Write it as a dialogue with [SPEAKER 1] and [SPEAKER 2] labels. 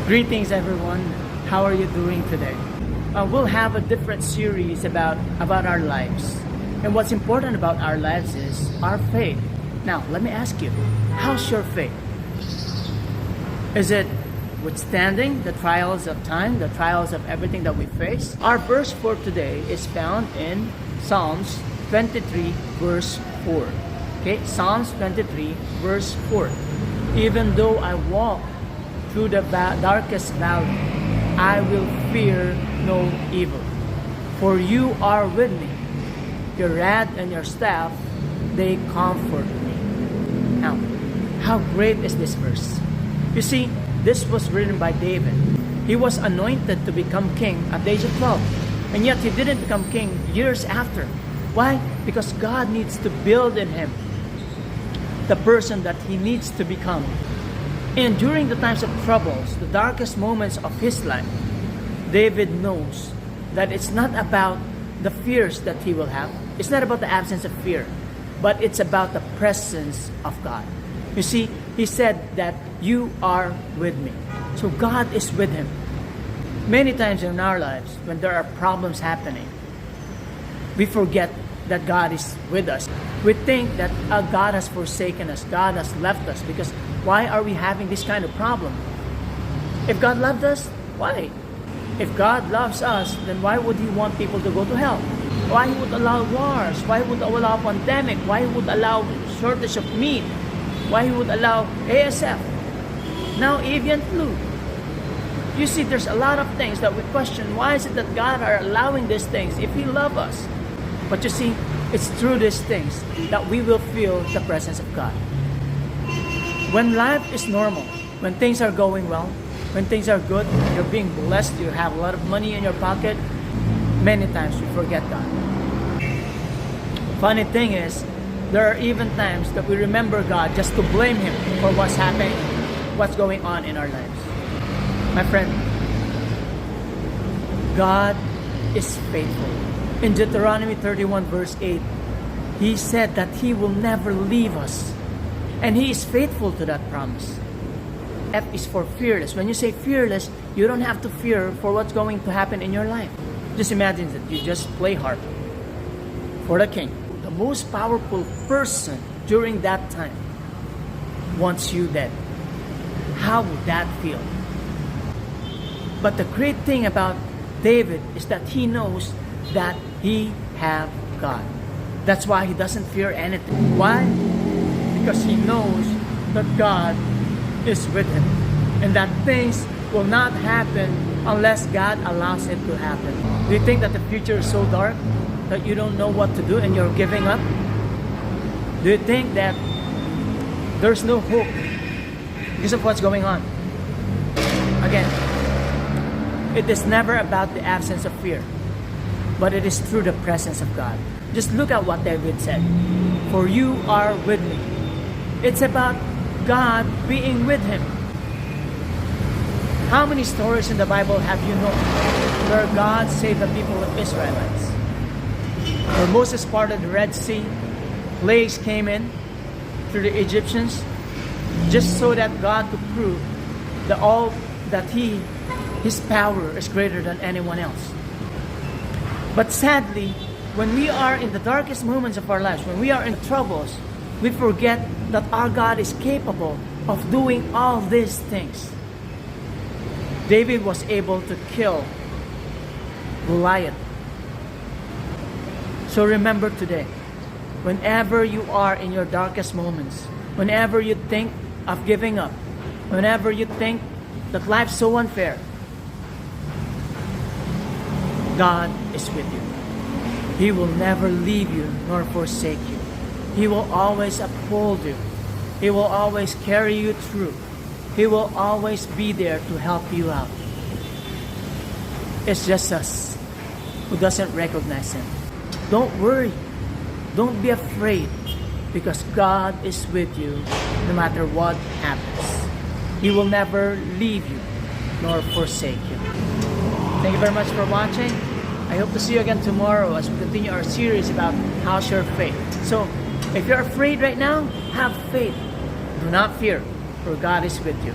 [SPEAKER 1] Greetings everyone, how are you doing today? We'll have a different series about our lives. And what's important about our lives is our faith. Now, let me ask you, how's your faith? Is it withstanding the trials of time, the trials of everything that we face? Our verse for today is found in Psalms 23 verse 4. Okay, Psalms 23 verse 4. Even though I walk through the darkest valley, I will fear no evil. For you are with me. Your rod and your staff, they comfort me. Now, how great is this verse? You see, this was written by David. He was anointed to become king at the age of 12. And yet he didn't become king years after. Why? Because God needs to build in him the person that he needs to become. And during the times of troubles, the darkest moments of his life, David knows that it's not about the fears that he will have. It's not about the absence of fear, but it's about the presence of God. You see, he said that you are with me. So God is with him. Many times in our lives, when there are problems happening, we forget that God is with us. We think that God has forsaken us, God has left us, because why are we having this kind of problem? If God loved us, why? If God loves us, then why would He want people to go to hell? Why He would allow wars? Why would allow pandemic? Why He would allow shortage of meat? Why He would allow ASF? Now avian flu. You see, there's a lot of things that we question. Why is it that God are allowing these things if He loves us? But you see, it's through these things that we will feel the presence of God. When life is normal, when things are going well, when things are good, you're being blessed, you have a lot of money in your pocket, many times we forget God. Funny thing is, there are even times that we remember God just to blame Him for what's happening, what's going on in our lives. My friend, God is faithful. In Deuteronomy 31 verse 8, He said that He will never leave us. And He is faithful to that promise. F is for fearless. When you say fearless, you don't have to fear for what's going to happen in your life. Just imagine that you just play harp for the king. The most powerful person during that time wants you dead. How would that feel? But the great thing about David is that he knows that he have God. That's why he doesn't fear anything. Why? Because he knows that God is with him, and that things will not happen unless God allows it to happen. Do you think that the future is so dark that you don't know what to do and you're giving up? Do you think that there's no hope because of what's going on? Again, it is never about the absence of fear, but it is through the presence of God. Just look at what David said. For you are with me. It's about God being with him. How many stories in the Bible have you known where God saved the people of Israelites? Where Moses parted the Red Sea, plagues came in through the Egyptians, just so that God could prove that His power is greater than anyone else. But sadly, when we are in the darkest moments of our lives, when we are in troubles, we forget that our God is capable of doing all these things. David was able to kill Goliath. So remember today, whenever you are in your darkest moments, whenever you think of giving up, whenever you think that life's so unfair, God is with you. He will never leave you nor forsake you. He will always uphold you. He will always carry you through. He will always be there to help you out. It's just us who doesn't recognize Him. Don't worry. Don't be afraid, because God is with you no matter what happens. He will never leave you nor forsake you. Thank you very much for watching. I hope to see you again tomorrow as we continue our series about how's your faith. So, if you're afraid right now, have faith. Do not fear, for God is with you.